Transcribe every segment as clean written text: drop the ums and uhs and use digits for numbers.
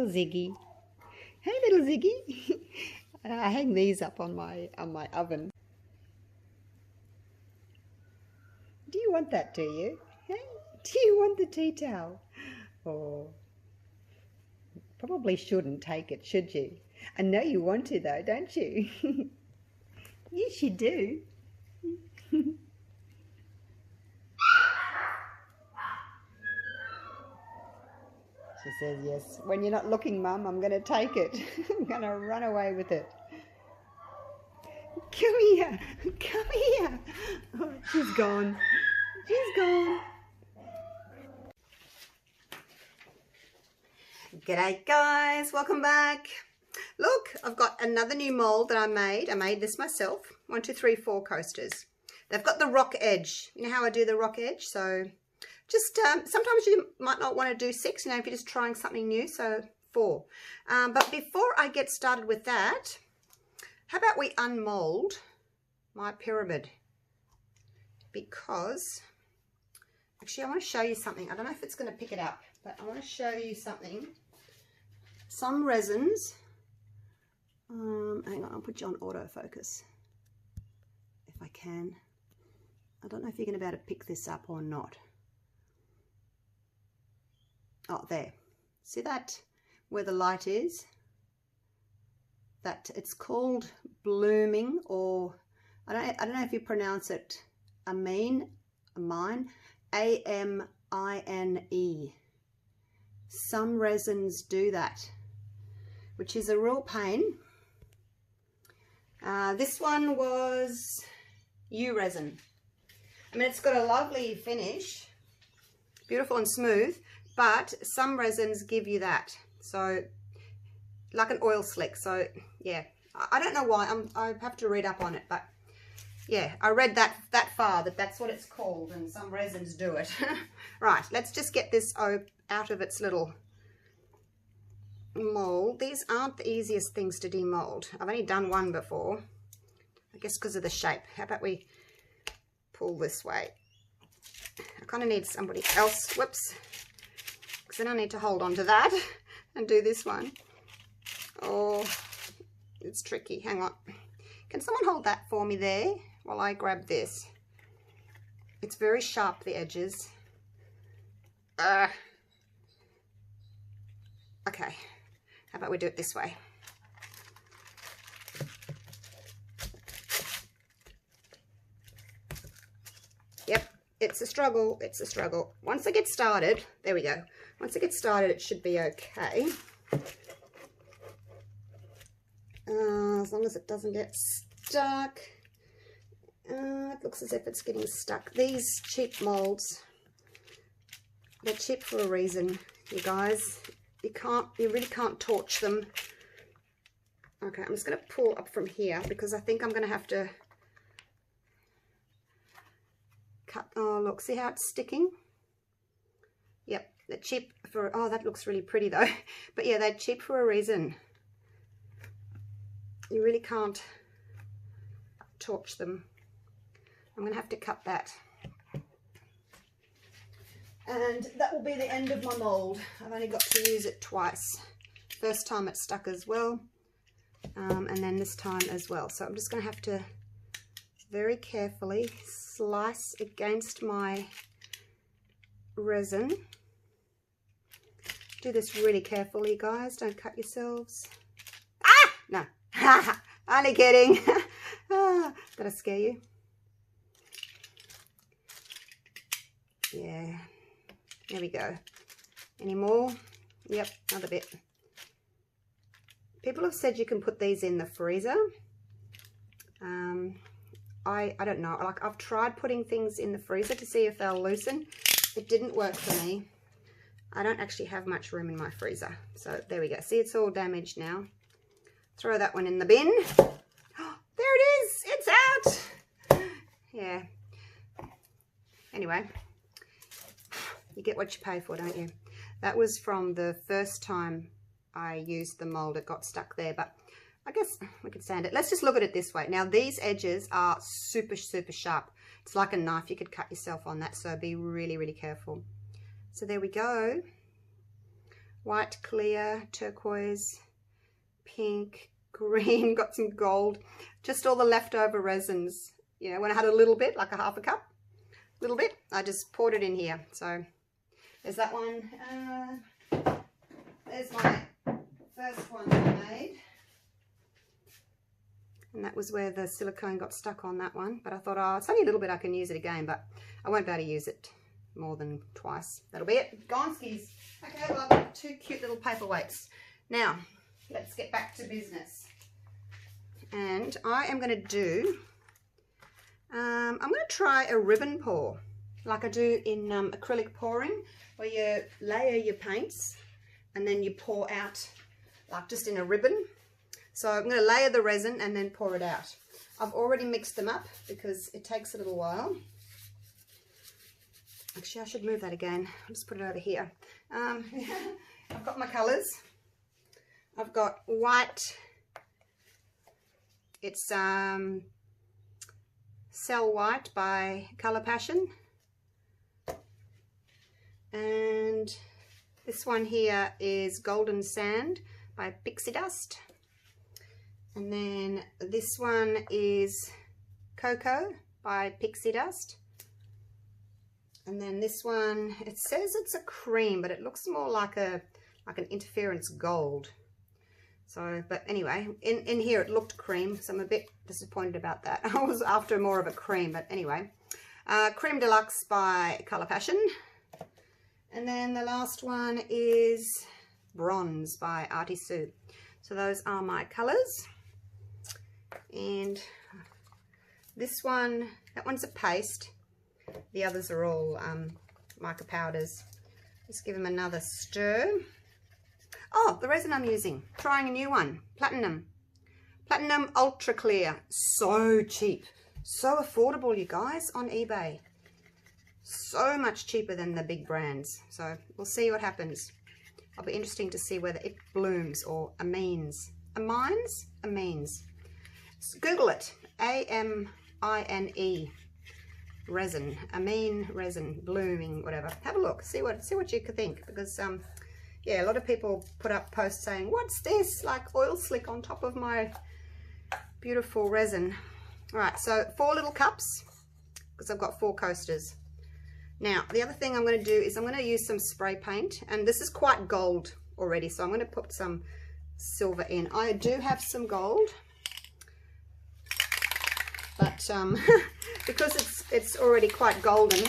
Ziggy. Hey, little Ziggy. I hang these up on my oven. Do you want that, do you? Hey, do you want the tea towel? Oh, probably shouldn't take it, should you? I know you want to though, don't you? Yes, you do. She says, yes. When you're not looking, Mum, I'm going to take it. I'm going to run away with it. Come here. Come here. Oh, she's gone. She's gone. G'day, guys. Welcome back. Look, I've got another new mold that I made. I made this myself. 1, 2, 3, 4 coasters. They've got the rock edge. You know how I do the rock edge? So just sometimes you might not want to do 6, you know, if you're just trying something new. So 4. But before I get started with that, how about we unmold my pyramid? Because actually I want to show you something. I don't know if it's going to pick it up, but I want to show you something. Some resins. Hang on, I'll put you on autofocus if I can. I don't know if you're going to be able to pick this up or not. Oh, there. See that? Where the light is? That it's called blooming, or I don't know if you pronounce it amine, A-M-I-N-E. Some resins do that, which is a real pain. This one was resin. I mean, it's got a lovely finish, beautiful and smooth, but some resins give you that, so like an oil slick. So yeah, I don't know why. I have to read up on it, but yeah, I read that far that's what it's called, and some resins do it. Right, let's just get this out of its little mold. These aren't the easiest things to demold. I've only done one before, I guess because of the shape. How about we pull this way? I kind of need somebody else, whoops, because then I need to hold on to that and do this one. Oh, it's tricky. Hang on, can someone hold that for me there while I grab this? It's very sharp, the edges. Okay, how about we do it this way? Yep, it's a struggle. It's a struggle. Once I get started, there we go. Once I get started, it should be okay. As long as it doesn't get stuck. It looks as if it's getting stuck. These cheap molds, they're cheap for a reason, you guys. You really can't torch them. Okay, I'm just going to pull up from here because I think I'm going to have to cut. Oh, look, see how it's sticking? Yep, they're cheap for, oh, that looks really pretty though. But yeah, they're cheap for a reason. You really can't torch them. I'm going to have to cut that. And that will be the end of my mold. I've only got to use it twice. First time it stuck as well, and then this time as well. So I'm just going to have to very carefully slice against my resin. Do this really carefully, guys. Don't cut yourselves. Ah! No. Only kidding. Did I scare you? Yeah. There we go. Any more? Yep, another bit. People have said you can put these in the freezer. I don't know. Like, I've tried putting things in the freezer to see if they'll loosen. It didn't work for me. I don't actually have much room in my freezer. So there we go. See, it's all damaged now. Throw that one in the bin. Oh, there it is. It's out. Yeah. Anyway. You get what you pay for, don't you? That was from the first time I used the mold. It got stuck there, but I guess we could sand it. Let's just look at it this way. Now, these edges are super, super sharp. It's like a knife. You could cut yourself on that, so be really, really careful. So there we go. white, clear, turquoise, pink, green, got some gold, just all the leftover resins. You know, when I had a little bit, like a half a cup, little bit, I just poured it in here. So there's that one. There's my first one I made. And that was where the silicone got stuck on that one. But I thought, oh, it's only a little bit, I can use it again, but I won't be able to use it more than twice. That'll be it. Gonskis. Okay, well, I've got 2 cute little paperweights. Now, let's get back to business. And I am going to do, I'm going to try a ribbon pour, like I do in acrylic pouring, where you layer your paints and then you pour out, like just in a ribbon. So I'm going to layer the resin and then pour it out. I've already mixed them up because it takes a little while. Actually, I should move that again. I'll just put it over here. I've got my colours. I've got white. It's Cell White by Colour Passion. And this one here is Golden Sand by Pixie Dust. And then this one is Cocoa by Pixie Dust. And then this one, it says it's a cream, but it looks more like an interference gold. So, but anyway, in here it looked cream, so I'm a bit disappointed about that. I was after more of a cream, but anyway. Cream Deluxe by Colour Passion. And then the last one is Bronze by Artisue. So those are my colours. And this one, that one's a paste. The others are all mica powders. Just give them another stir. Oh, the resin I'm using, trying a new one, Platinum Ultra Clear. So cheap, so affordable, you guys, on eBay. So much cheaper than the big brands. So we'll see what happens. It'll be interesting to see whether it blooms or amines. Amines. Google it, A-M-I-N-E. Resin, amine resin, blooming, whatever. Have a look, see what you could think, because yeah, a lot of people put up posts saying, what's this, like oil slick on top of my beautiful resin. All right, so 4 little cups, because I've got 4 coasters. Now, the other thing I'm going to do is I'm going to use some spray paint, and this is quite gold already, so I'm going to put some silver in. I do have some gold, but because it's already quite golden,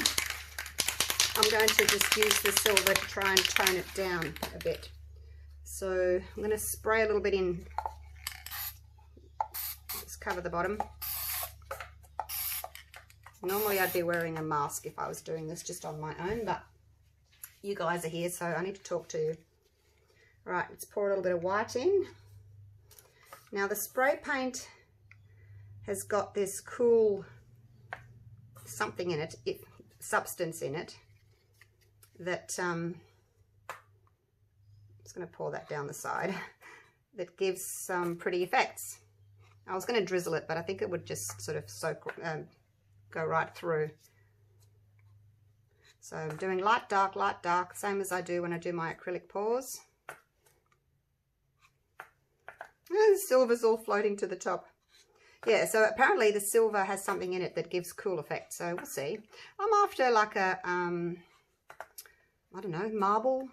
I'm going to just use the silver to try and tone it down a bit. So I'm going to spray a little bit in, just cover the bottom. Normally I'd be wearing a mask if I was doing this just on my own, but you guys are here, so I need to talk to you. All right, let's pour a little bit of white in. Now the spray paint has got this cool something in it, substance in it, that I'm just going to pour that down the side, that gives some pretty effects. I was going to drizzle it, but I think it would just sort of go right through. So I'm doing light, dark, same as I do when I do my acrylic pours. And the silver's all floating to the top. Yeah, so apparently the silver has something in it that gives cool effect, so we'll see. I'm after like a, I don't know, marble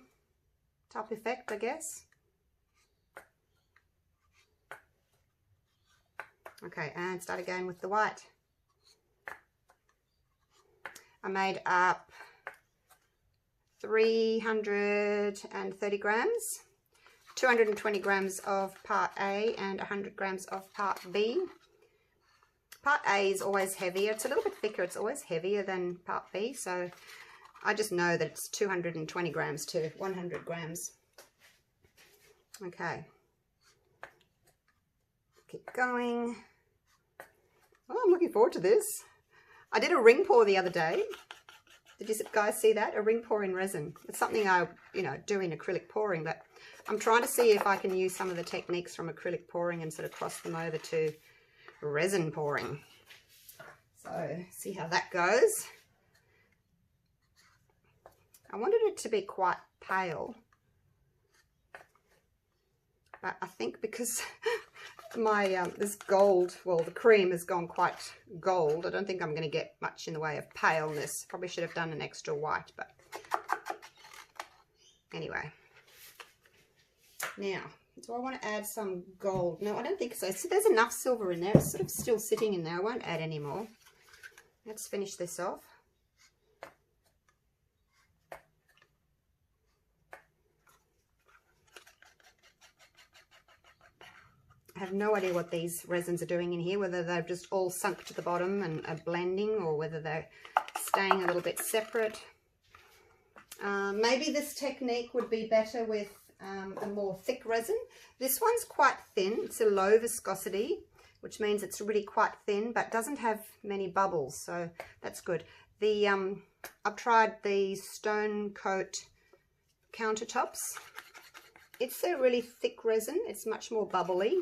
type effect, I guess. Okay, and start again with the white. I made up 330 grams, 220 grams of part A and 100 grams of part B. Part A is always heavier. It's a little bit thicker. It's always heavier than part B. So I just know that it's 220 grams to 100 grams. Okay. Keep going. Oh, I'm looking forward to this. I did a ring pour the other day. Did you guys see that? A ring pour in resin. It's something I, do in acrylic pouring, but I'm trying to see if I can use some of the techniques from acrylic pouring and sort of cross them over to resin pouring. So, see how that goes. I wanted it to be quite pale. But I think because my this gold, well, the cream has gone quite gold, I don't think I'm going to get much in the way of paleness. Probably should have done an extra white, but anyway. Now, do I want to add some gold? No, I don't think so. So there's enough silver in there. It's sort of still sitting in there. I won't add any more. Let's finish this off. I have no idea what these resins are doing in here, whether they've just all sunk to the bottom and are blending, or whether they're staying a little bit separate. Maybe this technique would be better with a more thick resin. This one's quite thin. It's a low viscosity, which means it's really quite thin, but doesn't have many bubbles, so that's good. The I've tried the Stone Coat countertops. It's a really thick resin. It's much more bubbly.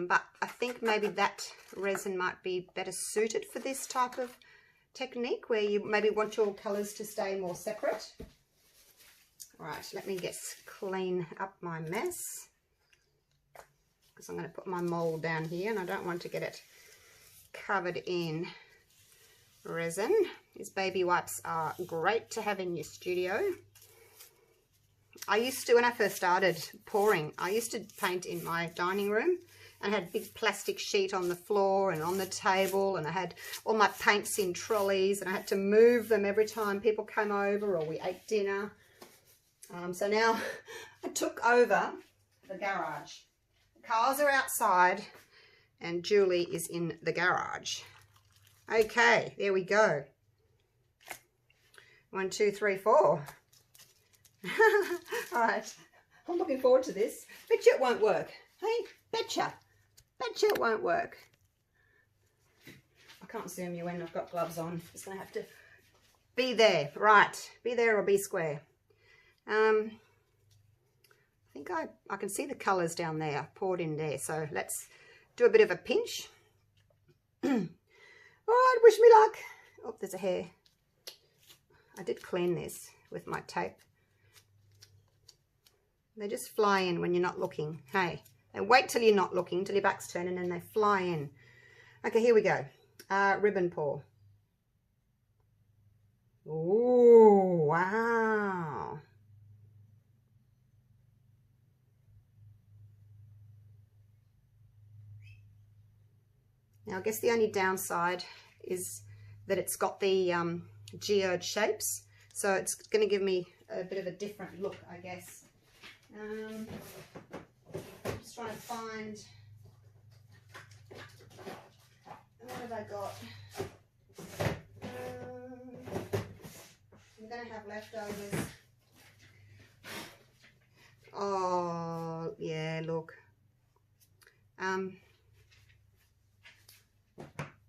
But I think maybe that resin might be better suited for this type of technique, where you maybe want your colours to stay more separate. All right, let me just clean up my mess, because I'm going to put my mould down here and I don't want to get it covered in resin. These baby wipes are great to have in your studio. I used to, when I first started pouring, I used to paint in my dining room and had a big plastic sheet on the floor and on the table, and I had all my paints in trolleys and I had to move them every time people came over or we ate dinner. So now I took over the garage. The cars are outside and Julie is in the garage. Okay, there we go. 1, 2, 3, 4. All right, I'm looking forward to this. Bet you it won't work. Hey, betcha it won't work. I can't zoom you in, I've got gloves on. Just gonna have to be there. Right, be there or be square. I think I can see the colours down there poured in there, so let's do a bit of a pinch. All right, wish me luck. Oh, there's a hair. I did clean this with my tape. They just fly in when you're not looking. Hey, they wait till you're not looking, till your back's turned, and then they fly in. Okay, here we go. Ribbon pour. Oh, wow. Now, I guess the only downside is that it's got the geode shapes, so it's going to give me a bit of a different look, I guess. I'm just trying to find, what have I got? I'm going to have leftovers. Oh, yeah, look.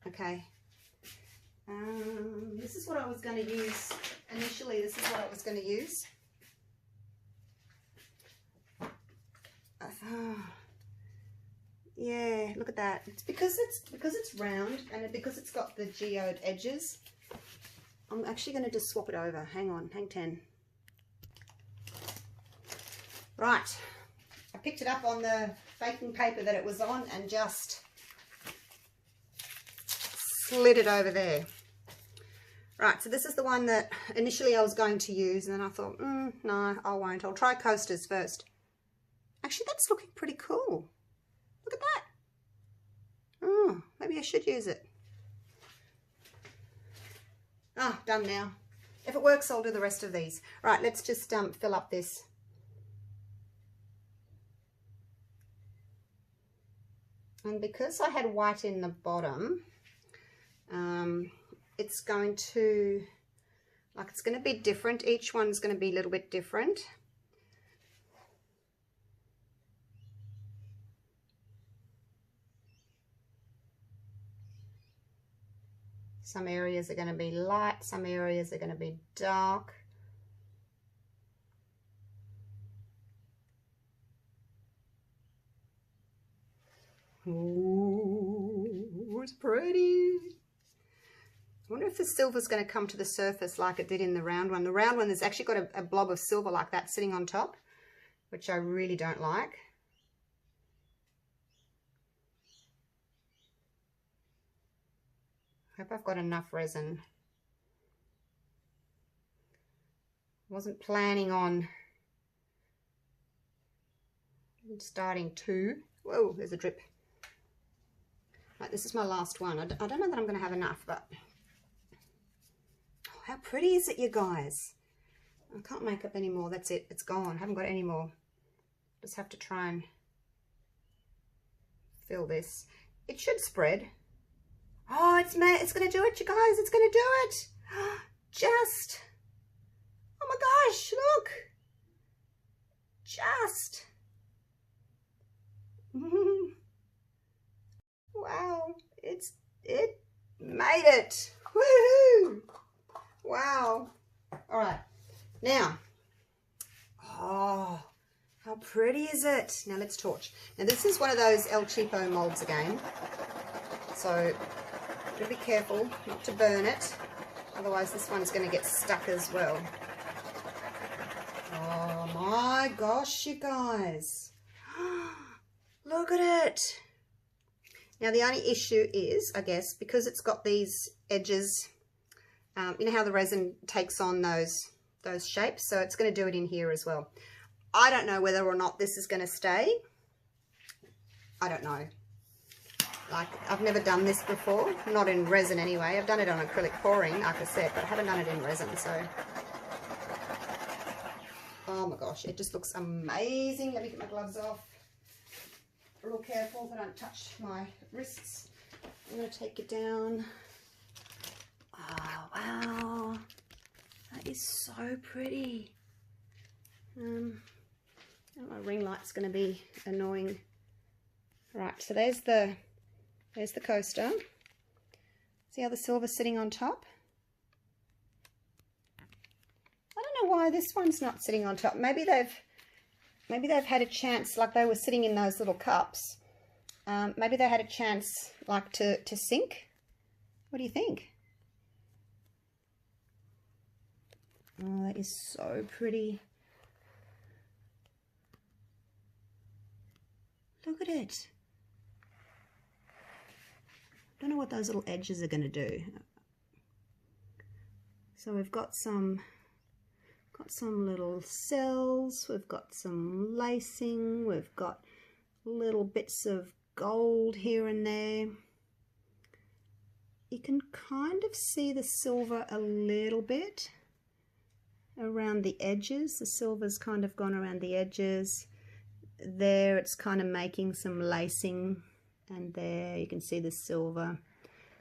Okay. This is what I was going to use. Initially, this is what I was going to use. Yeah, look at that. It's because it's round, and because it's got the geode edges. I'm actually going to just swap it over. Hang on, hang 10. Right. I picked it up on the baking paper that it was on and just slid it over there. Right, so this is the one that initially I was going to use, and then I thought, no, I won't. I'll try coasters first. Actually, that's looking pretty cool. Look at that. Oh, maybe I should use it. Ah, done now. If it works, I'll do the rest of these. Right, let's just fill up this. And because I had white in the bottom, it's going to, it's going to be different. Each one's going to be a little bit different. Some areas are going to be light, some areas are going to be dark. Ooh, it's pretty. I wonder if the silver's going to come to the surface like it did in the round one. The round one has actually got a blob of silver like that sitting on top, which I really don't like. Hope I've got enough resin. Wasn't planning on starting two. Whoa, there's a drip. Right, this is my last one. I don't know that I'm going to have enough, but oh, how pretty is it, you guys? I can't make up any more. That's it. It's gone. I haven't got any more. Just have to try and fill this. It should spread. Oh, it's going to do it, you guys. It's going to do it. Just. Oh my gosh, look. Just. Wow, it made it. Woohoo! Wow. All right. Now, oh, how pretty is it? Now let's torch. Now this is one of those El Cheapo molds again. So be careful not to burn it. Otherwise this one's going to get stuck as well. Oh my gosh, you guys. Look at it. Now the only issue is, I guess, because it's got these edges, you know how the resin takes on those shapes, so it's going to do it in here as well. I don't know whether or not this is going to stay. I don't know. Like, I've never done this before, not in resin anyway. I've done it on acrylic pouring, like I said, but I haven't done it in resin, so. Oh my gosh, it just looks amazing. Let me get my gloves off. Real careful that I don't touch my wrists. I'm going to take it down. Oh, wow. That is so pretty. My ring light's going to be annoying. Right, so there's the coaster. See how the silver's sitting on top? I don't know why this one's not sitting on top. Maybe they've had a chance, like they were sitting in those little cups. Maybe they had a chance, like, to sink. What do you think? Oh, that is so pretty. Look at it. Don't know what those little edges are going to do. So we've got some little cells, we've got some lacing, we've got little bits of gold here and there. You can kind of see the silver a little bit around the edges. The silver's kind of gone around the edges. There it's kind of making some lacing, and there you can see the silver.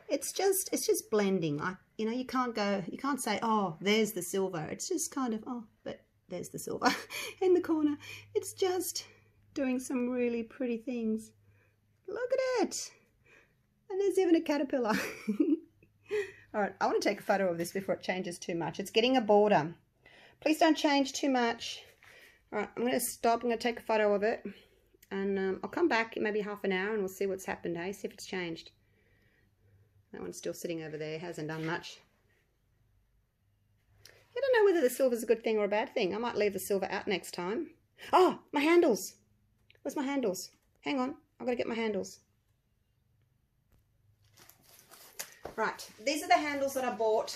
It's just blending. You know, you can't say, oh, there's the silver. It's just kind of, oh, but there's the silver in the corner. It's just doing some really pretty things. Look at it. And there's even a caterpillar. All right, I want to take a photo of this before it changes too much. It's getting a border. Please don't change too much. All right, I'm going to stop. I'm going to take a photo of it. And I'll come back in maybe half an hour and we'll see what's happened, hey? See if it's changed. That one's still sitting over there. Hasn't done much. I don't know whether the silver's a good thing or a bad thing. I might leave the silver out next time. Oh, my handles. Where's my handles? Hang on. I've got to get my handles. Right. These are the handles that I bought.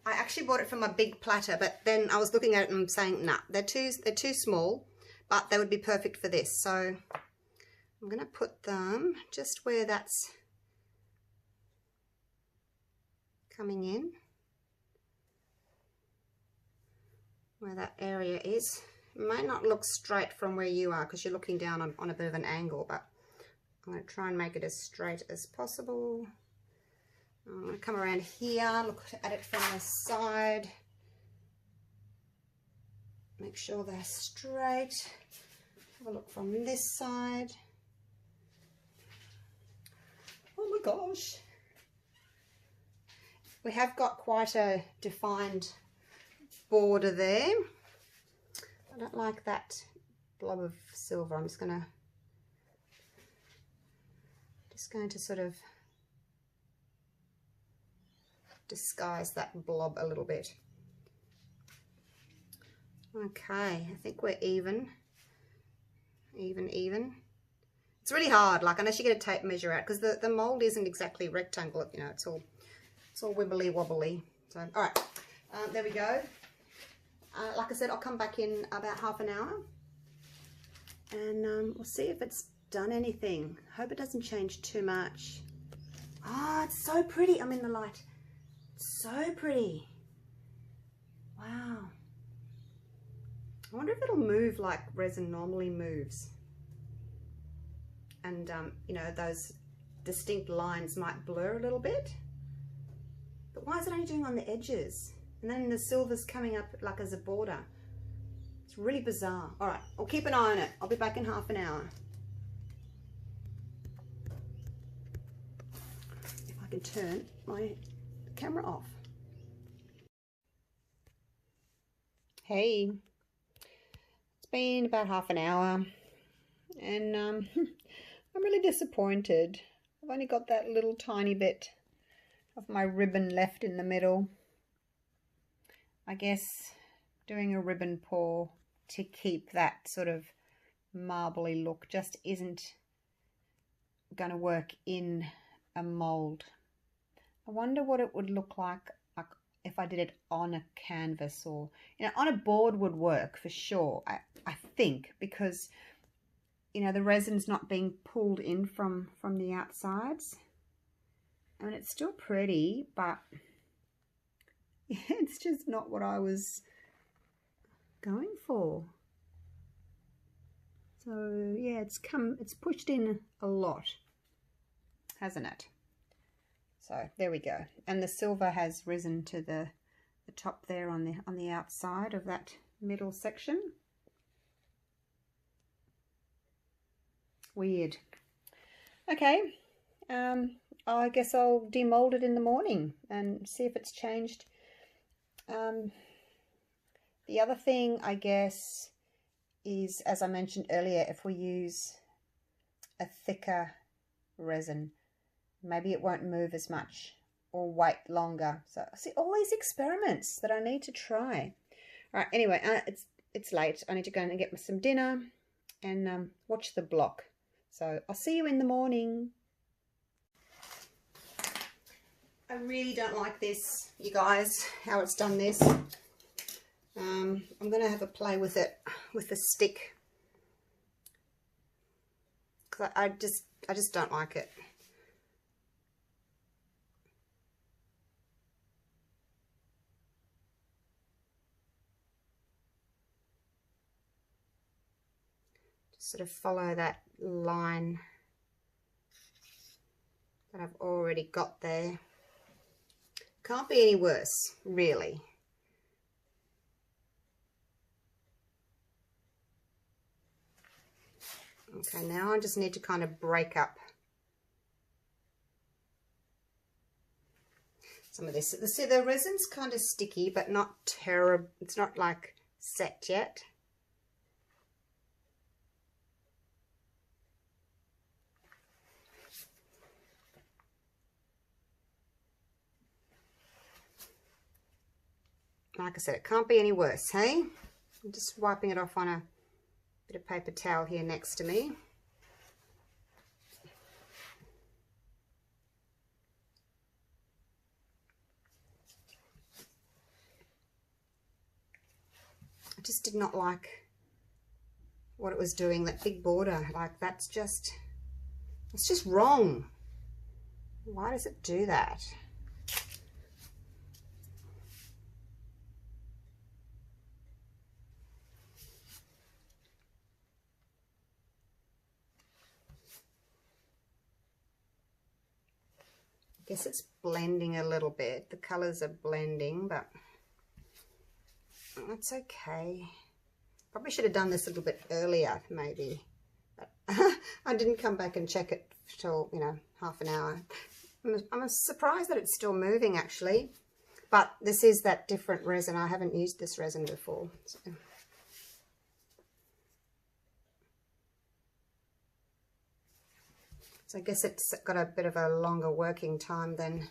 I actually bought it from a big platter, but then I was looking at it and saying, nah, they're too small, but they would be perfect for this. So I'm going to put them just where that's coming in, where that area is. It might not look straight from where you are because you're looking down on a bit of an angle, but I'm going to try and make it as straight as possible. I'm going to come around here, look at it from the side, make sure they're straight. Have a look from this side. Oh my gosh. We have got quite a defined border there. I don't like that blob of silver. I'm just going to sort of disguise that blob a little bit. Okay, I think we're even. even. It's really hard, like unless you get a tape measure out, because the mold isn't exactly rectangle, you know, it's all wibbly wobbly. So all right, there we go. Like I said, I'll come back in about half an hour and we'll see if it's done anything. Hope it doesn't change too much. Ah, it's so pretty. I'm in the light. It's so pretty. Wow. I wonder if it'll move like resin normally moves. And, you know, those distinct lines might blur a little bit. But why is it only doing on the edges? And then the silver's coming up like as a border. It's really bizarre. All right, I'll keep an eye on it. I'll be back in half an hour. If I can turn my camera off. Hey, it's been about half an hour and I'm really disappointed. I've only got that little tiny bit of my ribbon left in the middle. I guess doing a ribbon pour to keep that sort of marbly look just isn't going to work in a mold. I wonder what it would look like if I did it on a canvas, or, you know, on a board would work for sure. I think, because, you know, the resin's not being pulled in from the outsides. I mean, it's still pretty, but it's just not what I was going for. So yeah, it's pushed in a lot, hasn't it? So there we go. And the silver has risen to the top there on the outside of that middle section. Weird. Okay, I guess I'll demold it in the morning and see if it's changed. The other thing, I guess, is, as I mentioned earlier, if we use a thicker resin, maybe it won't move as much or wait longer. So see, all these experiments that I need to try. All right, anyway, it's late. I need to go and get some dinner and watch the block. So I'll see you in the morning. I really don't like this, you guys, how it's done this. I'm going to have a play with it with the stick, because I just don't like it. Just sort of follow that line that I've already got there. Can't be any worse, really. Okay, now I just need to kind of break up some of this. See, the resin's kind of sticky, but not terrible. It's not like set yet. Like I said, it can't be any worse, hey? I'm just wiping it off on a bit of paper towel here next to me. I just did not like what it was doing, that big border. Like, it's just wrong. Why does it do that? I guess it's blending a little bit. The colors are blending, but that's okay. Probably should have done this a little bit earlier, maybe. But I didn't come back and check it till, you know, half an hour. I'm surprised that it's still moving, actually. But this is that different resin. I haven't used this resin before. So I guess it's got a bit of a longer working time than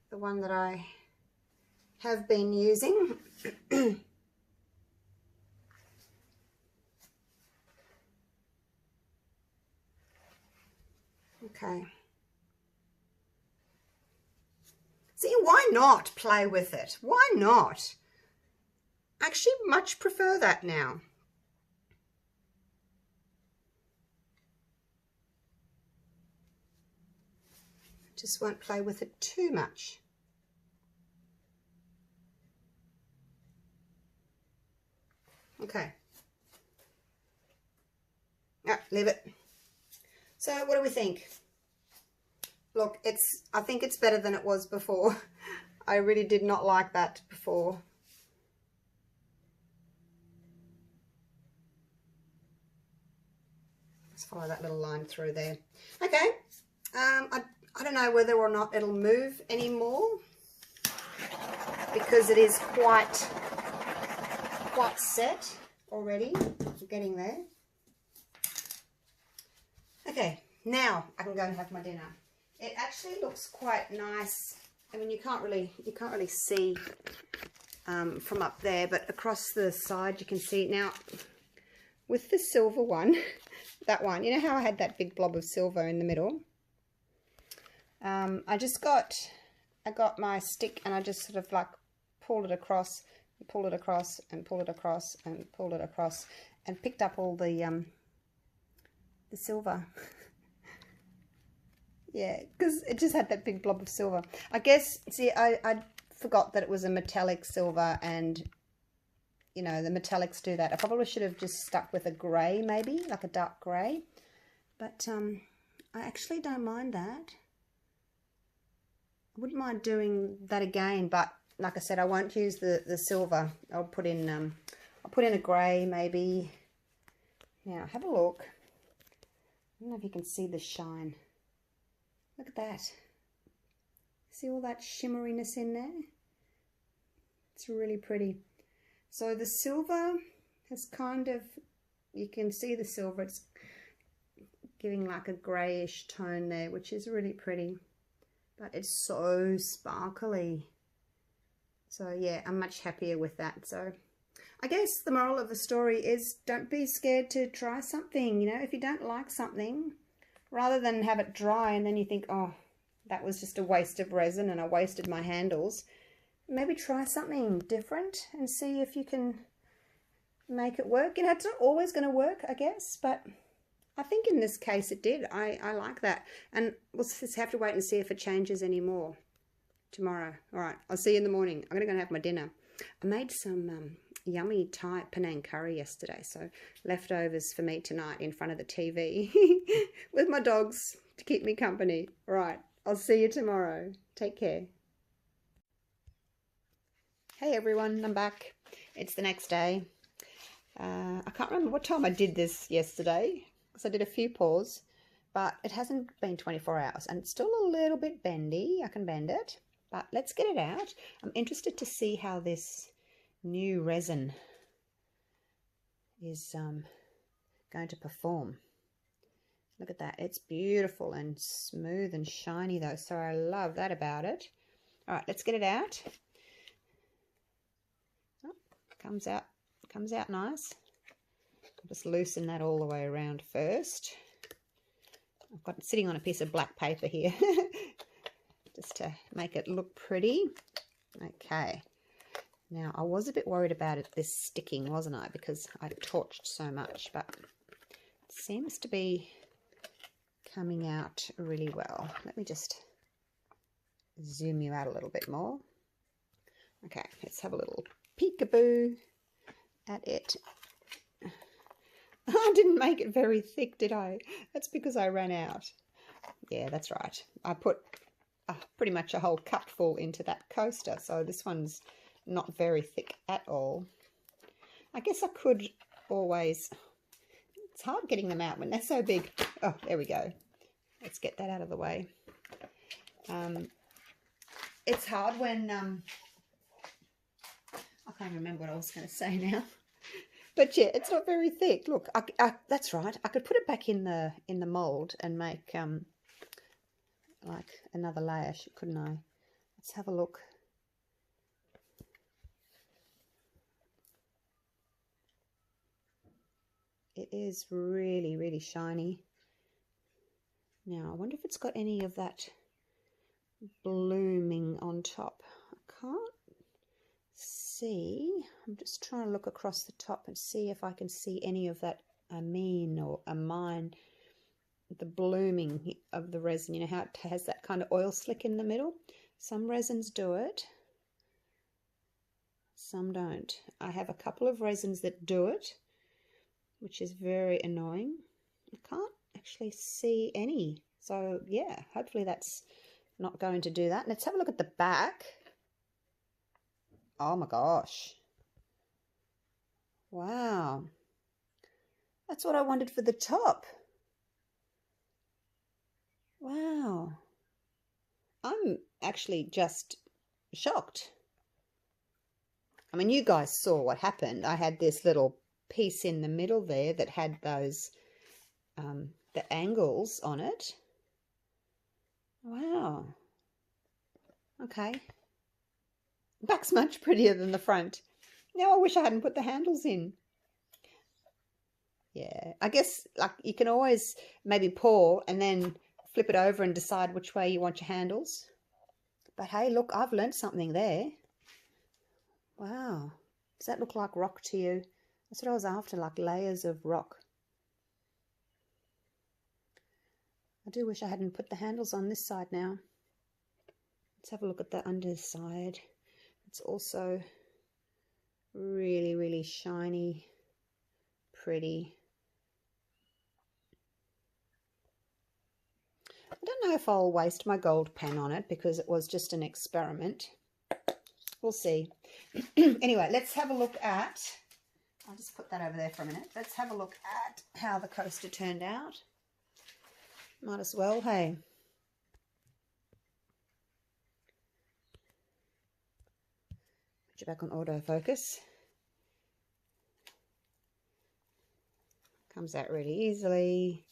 the one that I have been using. Okay. See, why not play with it? Why not? I actually much prefer that now. Just won't play with it too much. Okay. Leave it. So what do we think? Look, I think it's better than it was before. I really did not like that before. Let's follow that little line through there. Okay. I don't know whether or not it'll move anymore because it is quite set already. We're getting there. Okay, now I can go and have my dinner. It actually looks quite nice. I mean, you can't really see from up there, but across the side you can see it now. With the silver one, that one, you know how I had that big blob of silver in the middle? I got my stick and I just sort of like pulled it across, pulled it across, and pulled it across, and pulled it across, and picked up all the silver. Yeah, because it just had that big blob of silver. I guess, see, I forgot that it was a metallic silver, and, you know, the metallics do that. I probably should have just stuck with a grey, maybe, like a dark grey. But I actually don't mind that. I wouldn't mind doing that again, but like I said, I won't use the silver. I'll put in a grey, maybe. Now, have a look. I don't know if you can see the shine. Look at that. See all that shimmeriness in there? It's really pretty. So the silver has kind of, you can see the silver, it's giving like a greyish tone there, which is really pretty. But it's so sparkly. So yeah, I'm much happier with that. So I guess the moral of the story is don't be scared to try something. You know, if you don't like something, rather than have it dry and then you think, oh, that was just a waste of resin and I wasted my handles, maybe try something different and see if you can make it work. You know, it's not always going to work, I guess, but I think in this case it did. I like that. And we'll just have to wait and see if it changes anymore tomorrow. All right, I'll see you in the morning. I'm going to go and have my dinner. I made some yummy Thai Penang curry yesterday, so leftovers for me tonight in front of the TV with my dogs to keep me company. All right, I'll see you tomorrow. Take care. Hey everyone, I'm back. It's the next day. I can't remember what time I did this yesterday, because I did a few pours, but it hasn't been 24 hours and it's still a little bit bendy. I can bend it, but let's get it out. I'm interested to see how this new resin is going to perform. Look at that. It's beautiful and smooth and shiny though, so I love that about it. All right, let's get it out. Oh, comes out nice. I'll just loosen that all the way around first. I've got it sitting on a piece of black paper here just to make it look pretty. Okay. Now, I was a bit worried about this sticking, wasn't I? Because I torched so much, but it seems to be coming out really well. Let me just zoom you out a little bit more. Okay, let's have a little peekaboo at it. I didn't make it very thick, did I? That's because I ran out. Yeah, that's right. I put pretty much a whole cupful into that coaster, so this one's not very thick at all. I guess I could always, it's hard getting them out when they're so big. Oh, there we go. Let's get that out of the way. It's hard when, I can't remember what I was going to say now. But yeah, it's not very thick. Look, that's right. I could put it back in the mold and make like another layer, couldn't I? Let's have a look. It is really, really shiny. Now, I wonder if it's got any of that blooming on top. I can't see. I'm just trying to look across the top and see if I can see any of that amine or amine, the blooming of the resin. You know how it has that kind of oil slick in the middle? Some resins do it, some don't. I have a couple of resins that do it, which is very annoying. I can't actually see any. So yeah, hopefully that's not going to do that. Let's have a look at the back. Oh my gosh. Wow. That's what I wanted for the top. Wow. I'm actually just shocked. I mean, you guys saw what happened. I had this little piece in the middle there that had those, the angles on it. Wow. Okay. Back's much prettier than the front. Now I wish I hadn't put the handles in. Yeah, I guess like you can always maybe pour and then flip it over and decide which way you want your handles. But hey, look, I've learned something there. Wow. Does that look like rock to you? That's what I was after, like layers of rock. I do wish I hadn't put the handles on this side now. Let's have a look at the underside. It's also really, really shiny, pretty. I don't know if I'll waste my gold pen on it because it was just an experiment. We'll see. Anyway, let's have a look at, I'll just put that over there for a minute. Let's have a look at how the coaster turned out. Might as well, hey. Put you back on autofocus. Comes out really easily.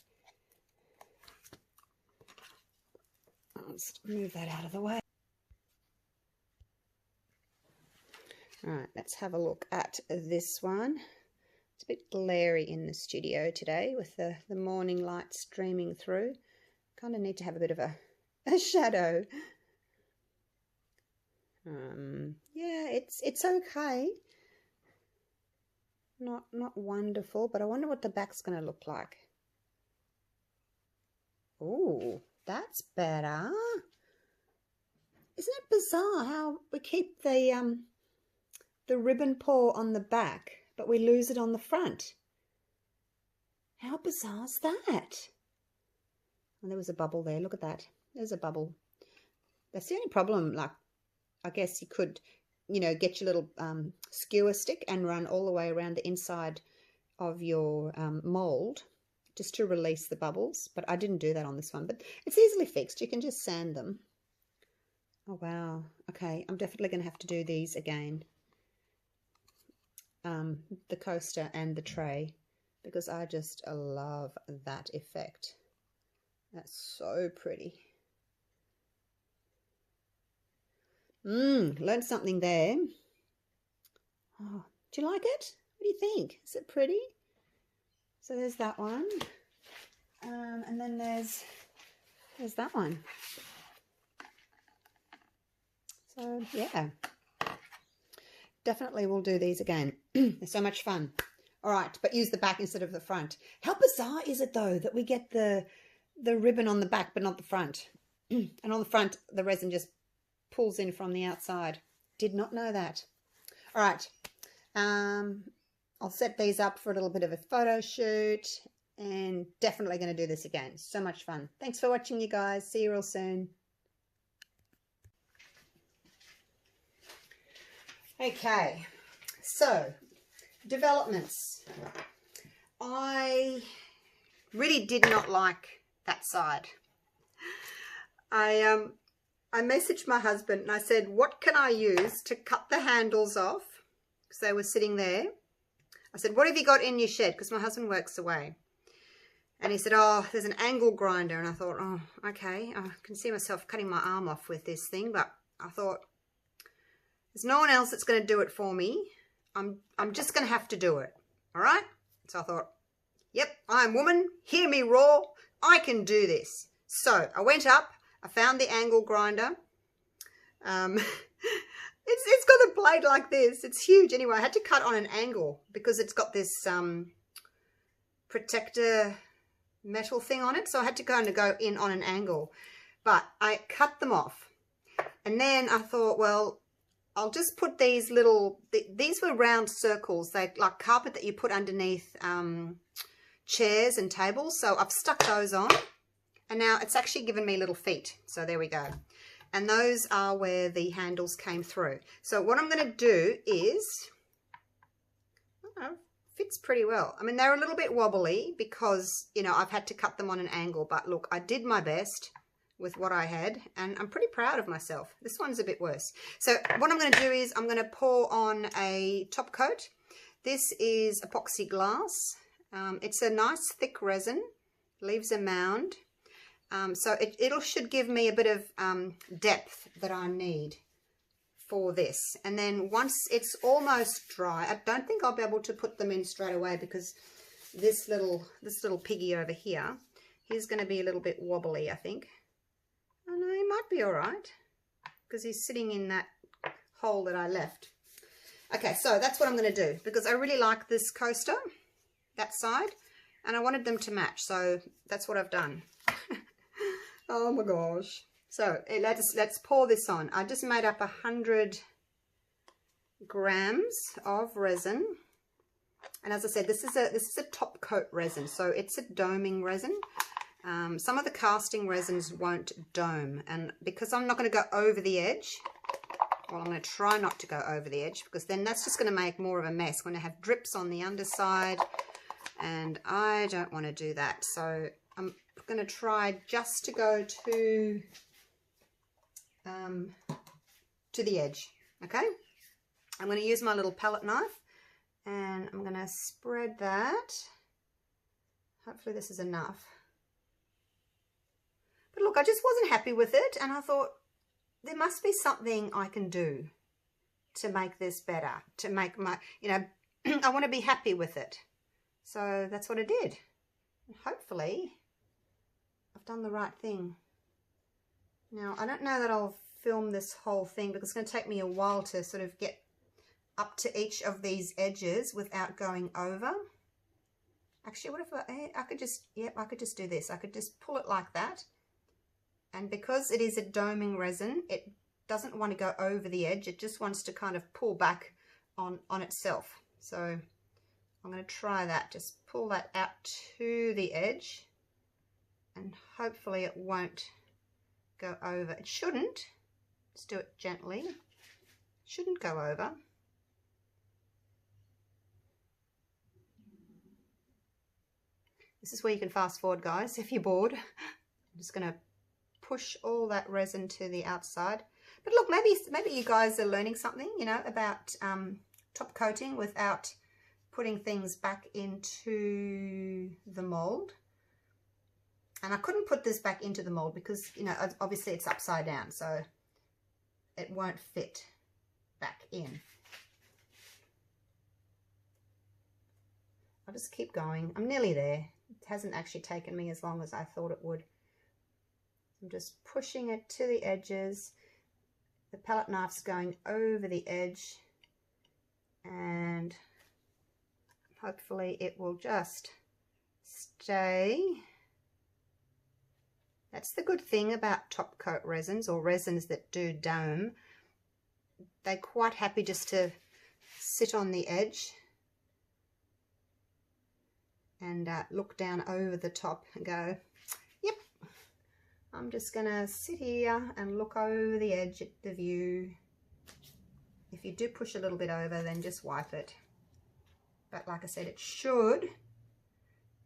Let's move that out of the way. All right, let's have a look at this one. It's a bit glary in the studio today with the morning light streaming through. Kind of need to have a bit of a shadow. Yeah, it's okay. Not wonderful, but I wonder what the back's going to look like. Oh, that's better. Isn't it bizarre how we keep the ribbon paw on the back, but we lose it on the front? How bizarre is that? And there was a bubble there. Look at that. There's a bubble. That's the only problem. Like, I guess you could, you know, get your little skewer stick and run all the way around the inside of your mold just to release the bubbles. But I didn't do that on this one. But it's easily fixed. You can just sand them. Oh, wow. Okay, I'm definitely going to have to do these again. The coaster and the tray, because I just love that effect. That's so pretty. Learned something there. Oh, do you like it? What do you think? Is it pretty? So there's that one. And then there's that one. So yeah, definitely we'll do these again. They're so much fun. All right, but use the back instead of the front. How bizarre is it though that we get the ribbon on the back but not the front? And on the front the resin just pulls in from the outside. Did not know that. All right, I'll set these up for a little bit of a photo shoot, and definitely going to do this again. So much fun. Thanks for watching, you guys. See you real soon. Okay, so developments. I really did not like that side. I messaged my husband and I said, what can I use to cut the handles off? Because they were sitting there. I said, what have you got in your shed? Because my husband works away. And he said, oh, there's an angle grinder. And I thought, oh, okay. I can see myself cutting my arm off with this thing. But I thought, there's no one else that's going to do it for me. I'm just going to have to do it. All right? So I thought, yep, I'm woman. Hear me roar. I can do this. So I went up, I found the angle grinder. It's got a blade like this. It's huge. Anyway, I had to cut on an angle because it's got this protector metal thing on it. So I had to kind of go in on an angle. But I cut them off. And then I thought, well, I'll just put these little, these were round circles. They like carpet that you put underneath chairs and tables. So I've stuck those on. And now it's actually given me little feet. So there we go. And those are where the handles came through. So what I'm going to do is, fits pretty well. I mean, they're a little bit wobbly because, you know, I've had to cut them on an angle. But look, I did my best with what I had. And I'm pretty proud of myself. This one's a bit worse. So what I'm going to do is I'm going to pour on a top coat. This is epoxy glass. It's a nice thick resin. Leaves a mound. So it should give me a bit of depth that I need for this. And then once it's almost dry, I don't think I'll be able to put them in straight away because this little piggy over here, he's going to be a little bit wobbly, I think. Oh no, he might be all right because he's sitting in that hole that I left. Okay, so that's what I'm going to do because I really like this coaster, that side, and I wanted them to match. So that's what I've done. Oh my gosh. So let's pour this on. I just made up 100 grams of resin. And as I said, this is a top coat resin. So it's a doming resin. Some of the casting resins won't dome. And because I'm not going to go over the edge, well, I'm going to try not to go over the edge because then that's just going to make more of a mess. I'm going to have drips on the underside. And I don't want to do that. So I'm going to try just to go to the edge. Okay, I'm going to use my little palette knife and I'm going to spread that. Hopefully this is enough. But look, I just wasn't happy with it and I thought there must be something I can do to make this better, to make my, you know, I want to be happy with it. So that's what I did. And hopefully I've done the right thing. Now, I don't know that I'll film this whole thing because it's going to take me a while to sort of get up to each of these edges without going over. Actually, what if I could just, yep, I could just do this. I could just pull it like that. And because it is a doming resin, it doesn't want to go over the edge. It just wants to kind of pull back on itself. So I'm going to try that. Just pull that out to the edge. And hopefully it won't go over. It shouldn't. Just do it gently. It shouldn't go over. This is where you can fast forward, guys, if you're bored. I'm just going to push all that resin to the outside. But look, maybe you guys are learning something, you know, about top coating without putting things back into the mold. And I couldn't put this back into the mold because, you know, obviously it's upside down, so it won't fit back in. I'll just keep going. I'm nearly there. It hasn't actually taken me as long as I thought it would. I'm just pushing it to the edges. The palette knife's going over the edge and hopefully it will just stay. That's the good thing about top coat resins or resins that do dome. They're quite happy just to sit on the edge and look down over the top and go, yep, I'm just going to sit here and look over the edge at the view. If you do push a little bit over, then just wipe it. But like I said, it should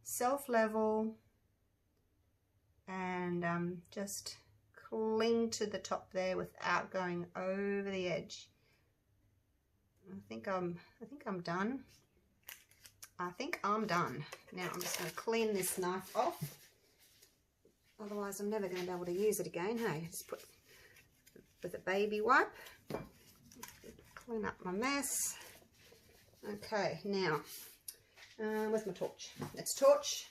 self-level and just cling to the top there without going over the edge. I think I'm done. I think I'm done. Now I'm just going to clean this knife off. Otherwise I'm never going to be able to use it again. Hey, just put with a baby wipe. Clean up my mess. Okay, now where's my torch? Let's torch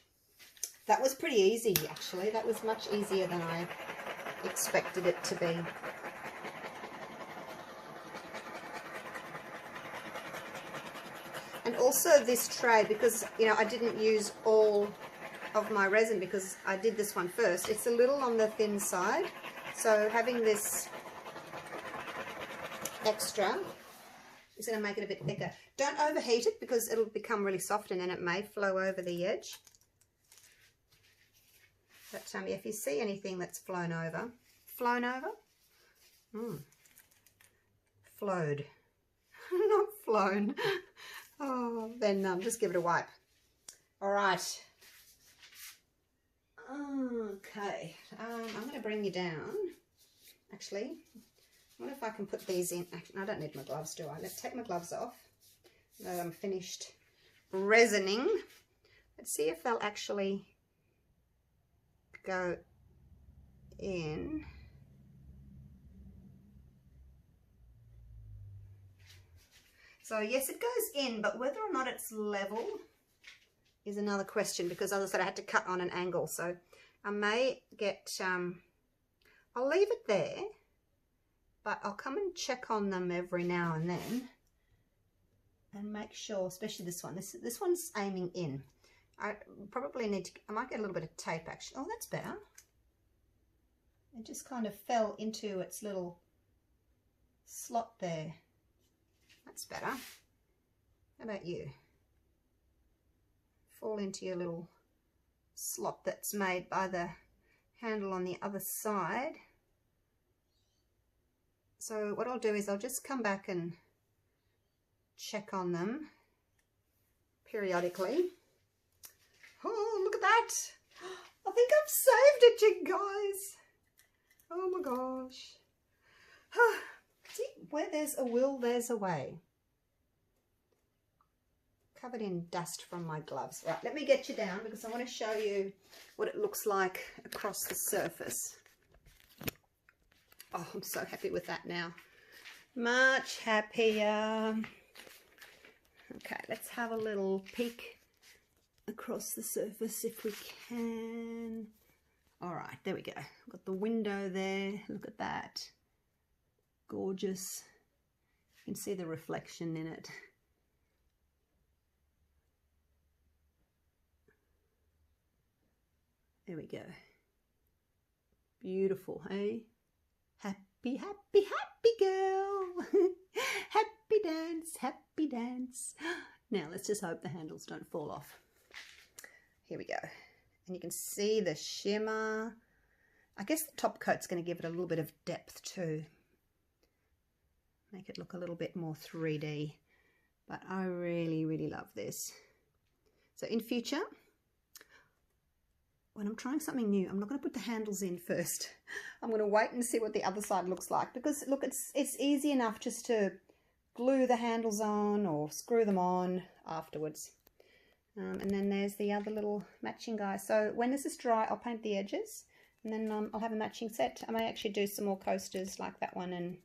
That was pretty easy, actually. That was much easier than I expected it to be. And also this tray, because, you know, I didn't use all of my resin because I did this one first. It's a little on the thin side. So having this extra is going to make it a bit thicker. Don't overheat it because it'll become really soft and then it may flow over the edge. But yeah, if you see anything that's flowed, flowed, not flown, oh, then just give it a wipe. All right. Okay, I'm going to bring you down. Actually, I wonder if I can put these in. Actually, I don't need my gloves, do I? Let's take my gloves off. Now that I'm finished resining, let's see if they'll actually go in. So yes, it goes in, but whether or not it's level is another question, because as I said, I had to cut on an angle. So I may get, I'll leave it there, but I'll come and check on them every now and then and make sure, especially this one. This one's aiming in. I probably need to, I might get a little bit of tape actually. Oh, that's better. It just kind of fell into its little slot there. That's better. How about you? Fall into your little slot that's made by the handle on the other side. So what I'll do is I'll just come back and check on them periodically. Oh, look at that. I think I've saved it, you guys. Oh my gosh. See, where there's a will, there's a way. Covered in dust from my gloves. Right, let me get you down because I want to show you what it looks like across the surface. Oh, I'm so happy with that now. Much happier. Okay, let's have a little peek across the surface if we can. All right, there we go. Got the window there. Look at that. Gorgeous. You can see the reflection in it. There we go. Beautiful, hey? Happy, happy, happy girl. Happy dance, happy dance. Now let's just hope the handles don't fall off. Here we go. And you can see the shimmer. I guess the top coat's going to give it a little bit of depth too. Make it look a little bit more 3D. But I really, really love this. So in future, when I'm trying something new, I'm not going to put the handles in first. I'm going to wait and see what the other side looks like, because look, it's easy enough just to glue the handles on or screw them on afterwards. And then there's the other little matching guy. So when this is dry, I'll paint the edges, and then I'll have a matching set. I may actually do some more coasters like that one and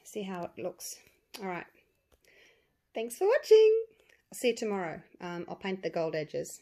see how it looks. All right. Thanks for watching. I'll see you tomorrow. I'll paint the gold edges.